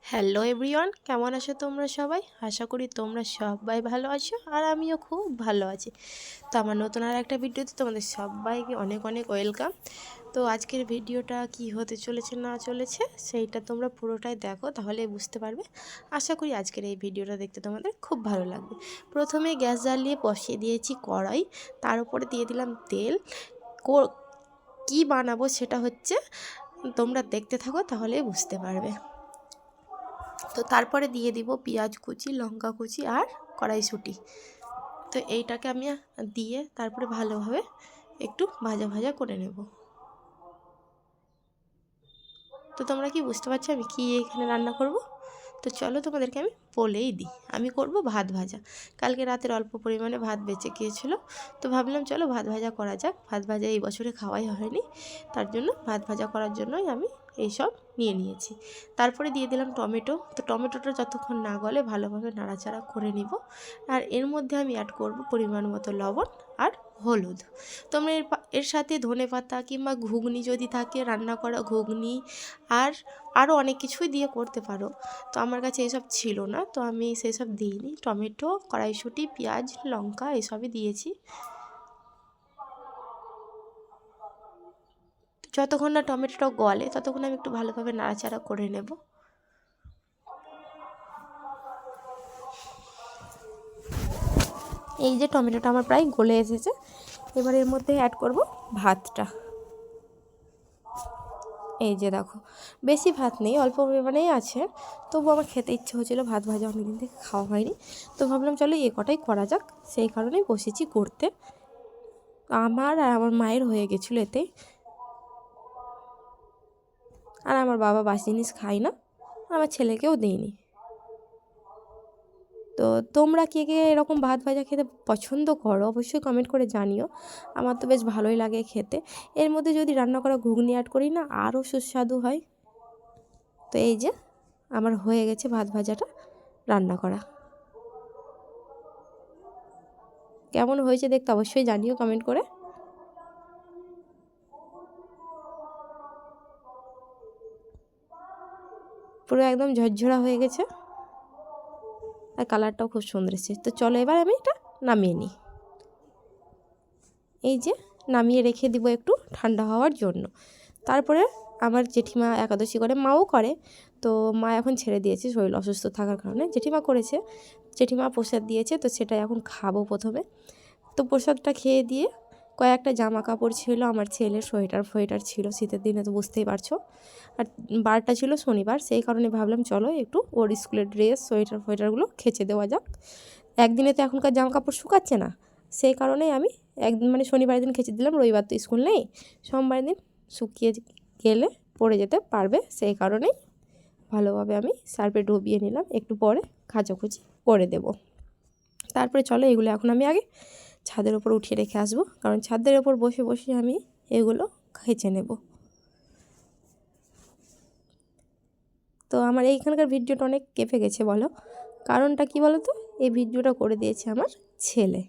Hello everyone, কেমন আছো তোমরা সবাই? আশা করি তোমরা সবাই ভালো আছো আর আমিও খুব ভালো আছি। তো আমার নতুন আর একটা ভিডিওতে তোমাদের সবাইকে অনেক অনেক ওয়েলকাম। তো আজকের ভিডিওটা কি হতে চলেছে না চলেছে সেইটা তোমরা পুরোটাই দেখো, তাহলে বুঝতে পারবে। আশা করি আজকের এই ভিডিওটা দেখতে তোমাদের খুব ভালো লাগবে। প্রথমে গ্যাস জ্বালিয়ে বসিয়ে দিয়েছি কড়াই, তার উপরে দিয়ে দিলাম তেল। কি বানাবো সেটা হচ্ছে তোমরা দেখতে থাকো, তাহলেই বুঝতে পারবে। তো তারপরে দিয়ে দিব পেঁয়াজ কুচি, লঙ্কা কুচি আর কড়াইশুঁটি। তো এইটাকে আমি দিয়ে তারপরে ভালোভাবে একটু ভাজা ভাজা করে নেব। তো তোমরা কি বুঝতে পারছো আমি কি এখানে রান্না করব? তো চলো তোমাদেরকে আমি বলেই দিই। আমি করব ভাত ভাজা। কালকে রাতের অল্প পরিমাণে ভাত বেঁচে গিয়েছিলো, তো ভাবলাম চলো ভাত ভাজা করা যাক। ভাত ভাজা এই বছরে খাওয়াই হয়নি, তার জন্য ভাত ভাজা করার জন্যই আমি এইসব নিয়ে নিয়েছি। তারপরে দিয়ে দিলাম টমেটো। তো টমেটোটা যতক্ষণ না গলে ভালোভাবে নাড়াচাড়া করে নিব। আর এর মধ্যে আমি অ্যাড করব পরিমাণ মতো লবণ আর হলুদ। তোমরা এর সাথে ধনেপাতা কিংবা ঘুগনি যদি থাকে, রান্না করা ঘুগনি আর আরও অনেক কিছুই দিয়ে করতে পারো। তো আমার কাছে এসব ছিল না, তো আমি সেসব দিইনি। টমেটো, কড়াইশুঁটি, পেঁয়াজ, লঙ্কা এসবই দিয়েছি। যতক্ষণ না টমেটোটা গলে ততক্ষণ আমি একটু ভালোভাবে নাড়াচাড়া করে নেব। এই যে টমেটোটা আমার প্রায় গলে এসেছে, এবার এর মধ্যে অ্যাড করব ভাতটা। এই যে দেখো, বেশি ভাত নেই, অল্প পরিমাণেই আছে। তবু আমার খেতে ইচ্ছে হচ্ছিলো, ভাত ভাজা অনেকদিন থেকে খাওয়া হয়নি। তো ভাবলাম চলো এ কটাই করা যাক, সেই কারণেই বসেছি করতে। আমার আর আমার মায়ের হয়ে গেছিলো এতেই। আর আমার বাবা বাসি জিনিস খায় না, আমার ছেলেকেও দিইনি। তো তোমরা কে কে এরকম ভাত ভাজা খেতে পছন্দ করো অবশ্যই কমেন্ট করে জানিও। আমার তো বেশ ভালোই লাগে খেতে। এর মধ্যে যদি রান্না করা ঘুগনি অ্যাড করি না, আরও সুস্বাদু হয়। তো এই যে আমার হয়ে গেছে ভাত ভাজাটা রান্না করা। কেমন হয়েছে দেখতে অবশ্যই জানিও কমেন্ট করে। পুরো একদম ঝরঝরা হয়ে গেছে আর কালারটাও খুব সুন্দর এসেছে। তো চলো এবার আমি এটা নামিয়ে নিই। এই যে নামিয়ে রেখে দিব একটু ঠান্ডা হওয়ার জন্য। তারপরে আমার জেঠিমা একাদশী করে, মাও করে। তো মা এখন ছেড়ে দিয়েছে শরীর অসুস্থ থাকার কারণে, জেঠিমা করেছে। জেঠিমা প্রসাদ দিয়েছে, তো সেটা এখন খাবো প্রথমে। তো প্রসাদটা খেয়ে দিয়ে কয়েকটা জামা কাপড় ছিল, আমার ছেলের সোয়েটার ছিল, শীতের দিনে তো বুঝতেই পারছো। আর বারটা ছিল শনিবার, সেই কারণে ভাবলাম চলো একটু ওর স্কুলের ড্রেস সোয়েটারগুলো খেচে দেওয়া যাক। একদিনে তো এখনকার জামা কাপড় শুকাচ্ছে না, সেই কারণেই আমি একদিন মানে শনিবারের দিন খেচে দিলাম, রবিবার তো স্কুল নেই, সোমবারের দিন শুকিয়ে গেলে পরে যেতে পারবে। সেই কারণেই ভালোভাবে আমি সার্ফে ডুবিয়ে নিলাম, একটু পরে কাচাকুচি করে দেব। তারপরে চলো এগুলো এখন আমি আগে ছাদের ওপর উঠিয়ে রেখে আসবো, কারণ ছাদের ওপর বসে বসে আমি এগুলো খেচে নেব। তো আমার এইখানকার ভিডিওটা অনেক কেঁপে গেছে বলো, কারণটা কি বলো তো? এই ভিডিওটা করে দিয়েছে আমার ছেলে,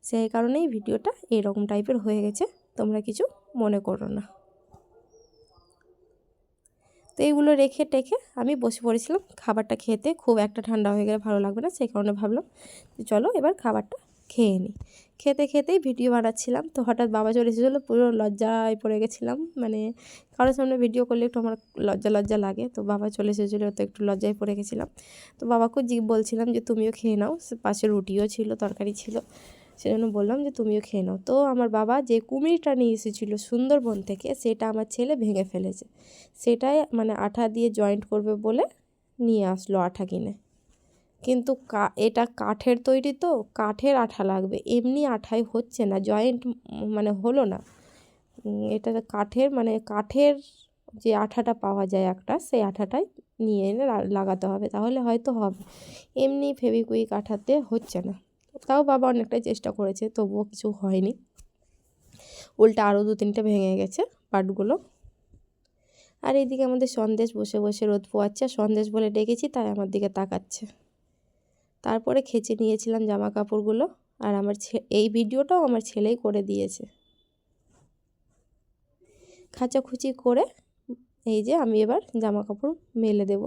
সেই কারণেই ভিডিওটা এরকম টাইপের হয়ে গেছে, তোমরা কিছু মনে করো না। তো এইগুলো রেখে টেখে আমি বসে পড়েছিলাম খাবারটা খেতে। খুব একটা ঠান্ডা হয়ে গেলে ভালো লাগবে না, সেই কারণে ভাবলাম যে চলো এবার খাবারটা খেয়ে নিই। খেতে খেতেই ভিডিও বানাচ্ছিলাম, তো হঠাৎ বাবা চলে এসেছিলো, পুরো লজ্জায় পড়ে গেছিলাম। মানে কারোর সামনে ভিডিও করলে একটু আমার লজ্জা লজ্জা লাগে, তো বাবা চলে এসেছিলো, তো একটু লজ্জায় পড়ে গেছিলাম। তো বাবাকেও বলছিলাম যে তুমিও খেয়ে নাও, পাশে রুটিও ছিল, তরকারি ছিল, সেজন্য বললাম যে তুমিও খেয়ে নাও। তো আমার বাবা যে কুমিরটা নিয়ে এসেছিলো সুন্দরবন থেকে, সেটা আমার ছেলে ভেঙে ফেলেছে। সেটাই মানে আঠা দিয়ে জয়েন্ট করবে বলে নিয়ে আসলো আঠা কিনে। কিন্তু এটা কাঠের তৈরি, তো কাঠের আঠা লাগবে, এমনি আঠাই হচ্ছে না, জয়েন্ট মানে হলো না। এটা কাঠের, মানে কাঠের যে আঠাটা পাওয়া যায় একটা, সেই আঠাটাই নিয়ে এনে লাগাতে হবে, তাহলে হয়তো হবে। এমনি ফেভিকুইক আঠাতে হচ্ছে না। তাও বাবা অনেকটাই চেষ্টা করেছে, তবুও কিছু হয়নি, উল্টা আরও 2-3টে ভেঙে গেছে পাটগুলো। আর এইদিকে আমাদের সন্দেশ বসে বসে রোদ পোয়াচ্ছে, সন্দেশ বলে ডেকেছি তাই আমার দিকে তাকাচ্ছে। তারপরে খেচে নিয়েছিলাম জামা কাপড়গুলো, আর আমার এই ভিডিওটাও আমার ছেলেই করে দিয়েছে। খাঁচাখুচি করে এই যে আমি এবার জামা কাপড় মেলে দেব।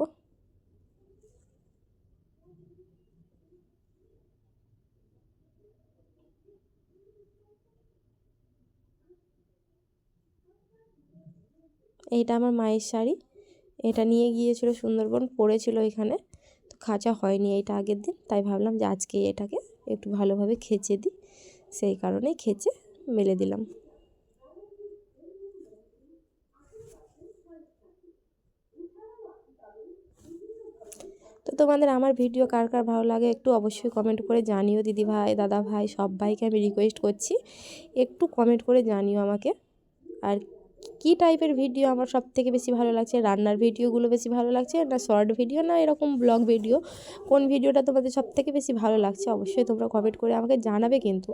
এইটা আমার মায়ের শাড়ি, এটা নিয়ে গিয়েছিল সুন্দরবন, পড়েছিল এখানে, তো খাঁচা হয়নি এইটা আগের দিন, তাই ভাবলাম যে আজকে এটাকে একটু ভালোভাবে খেঁচে দিই, সেই কারণেই খেঁচে মেলে দিলাম। তো তোমাদের আমার ভিডিও কার কার ভালো লাগে একটু অবশ্যই কমেন্ট করে জানিও। দিদি ভাই, দাদা ভাই, সব ভাইকে আমি রিকোয়েস্ট করছি একটু কমেন্ট করে জানিও আমাকে। আর কী টাইপের ভিডিও আমার সব থেকে বেশি ভালো লাগছে, রান্নার ভিডিওগুলো বেশি ভালো লাগছে না শর্ট ভিডিও না এরকম ব্লগ ভিডিও, কোন ভিডিওটা তোমাদের সব থেকে বেশি ভালো লাগছে অবশ্যই তোমরা কমেন্ট করে আমাকে জানাবে। কিন্তু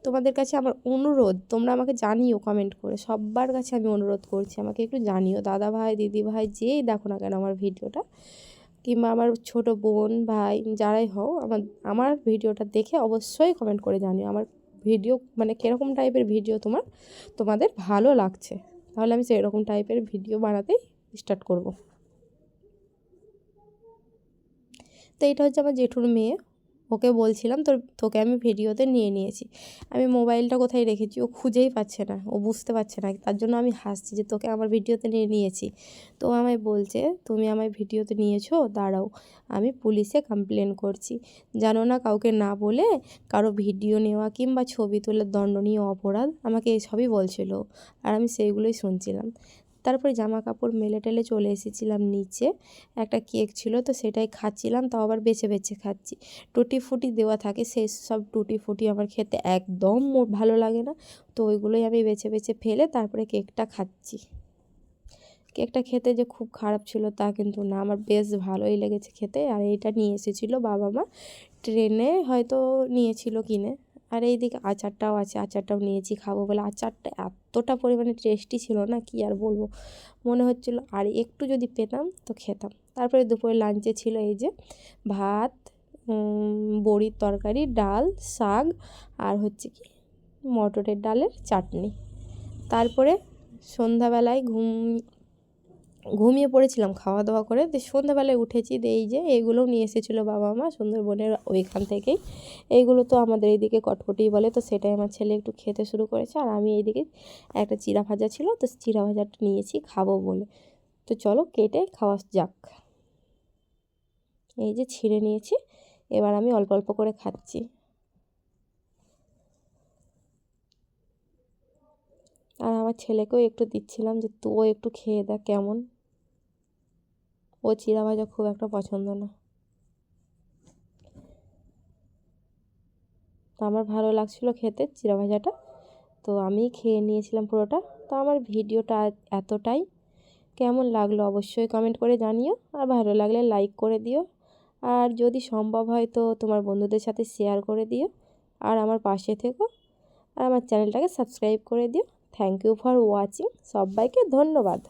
তোমাদের কাছে আমার অনুরোধ, তোমরা আমাকে জানিও কমেন্ট করে, সবার কাছে আমি অনুরোধ করছি আমাকে একটু জানিও, দাদা ভাই, দিদি ভাই, যেই দেখো না কেন আমার ভিডিওটা, কিংবা আমার ছোট বোন ভাই যারাই হও, আমার ভিডিওটা দেখে অবশ্যই কমেন্ট করে জানিও আমার ভিডিও মানে কীরকম টাইপের ভিডিও তোমাদের ভালো লাগছে, তাহলে আমি সেই রকম টাইপের ভিডিও বানাতেই স্টার্ট করব। তো এটা হচ্ছে আমার জেঠুর মেয়ে, ওকে বলছিলাম তোকে আমি ভিডিওতে নিয়ে নিয়েছি, আমি মোবাইলটা কোথায় রেখেছি ও খুঁজেই পাচ্ছে না, ও বুঝতে পারছে না, তার জন্য আমি হাসছি যে তোকে আমার ভিডিওতে নিয়ে নিয়েছি। তো আমায় বলছে তুমি আমায় ভিডিওতে নিয়েছো, দাঁড়াও আমি পুলিশে কমপ্লেন করছি, জানো না কাউকে না বলে কারো ভিডিও নেওয়া কিংবা ছবি তোলার দণ্ডনীয় অপরাধ, আমাকে এসবই বলছিল, আর আমি সেইগুলোই শুনছিলাম। তারপরে জামা কাপড় মেলে টেলে চলে এসেছিলাম নিচে, একটা কেক ছিল তো সেটাই খাচ্ছিলাম, তাও আবার বেছে বেছে খাচ্ছি, টুটি ফুটি দেওয়া থাকে, সেই সব টুটি ফুটি আমার খেতে একদম ভালো লাগে না, তো ওইগুলোই আমি বেছে বেছে ফেলে তারপরে কেকটা খাচ্ছি। কেকটা খেতে যে খুব খারাপ ছিল তা কিন্তু না, আমার বেশ ভালোই লেগেছে খেতে। আর এইটা নিয়ে এসেছিলো বাবা মা, ট্রেনে হয়তো নিয়েছিল কিনে। আর এইদিকে আচারটাও আছে, আচারটাও নিয়েছি খাবো বলে, আচারটা এতটা পরিমাণে টেস্টি ছিল না কি আর বলবো, মনে হচ্ছিলো আর একটু যদি পেতাম তো খেতাম। তারপরে দুপুরে লাঞ্চে ছিল এই যে ভাত, বড়ির তরকারি, ডাল, শাক, আর হচ্ছে কি মটরের ডালের চাটনি। তারপরে সন্ধ্যাবেলায় ঘুমিয়ে পড়েছিলাম খাওয়া দাওয়া করে, দিয়ে সন্ধ্যাবেলায় উঠেছি, দিয়ে এই যে এইগুলোও নিয়ে এসেছিলো বাবা মা সুন্দরবনের ওইখান থেকেই, এইগুলো তো আমাদের এইদিকে কটকটি বলে, তো সেটাই আমার ছেলে একটু খেতে শুরু করেছে, আর আমি এইদিকে একটা চিড়া ভাজা ছিল তো চিড়া ভাজাটা নিয়েছি খাবো বলে। তো চলো কেটে খাওয়া যাক। এই যে ছিঁড়ে নিয়েছি, এবার আমি অল্প অল্প করে খাচ্ছি। আর আমার ছেলেকেও একটু দিচ্ছিলাম যে তুইও একটু খেয়ে দেখ কেমন, ও চিড়া ভাজা খুব একটা পছন্দ না, তো আমার ভালো লাগছিলো খেতে চিড়া ভাজাটা, তো আমি খেয়ে নিয়েছিলাম পুরোটা। তো আমার ভিডিওটা এতটাই, কেমন লাগলো অবশ্যই কমেন্ট করে জানিও, আর ভালো লাগলে লাইক করে দিও, আর যদি সম্ভব হয় তো তোমার বন্ধুদের সাথে শেয়ার করে দিও, আর আমার পাশে থেকো, আর আমার চ্যানেলটাকে সাবস্ক্রাইব করে দিও। থ্যাংক ইউ ফর ওয়াচিং, সবাইকে ধন্যবাদ।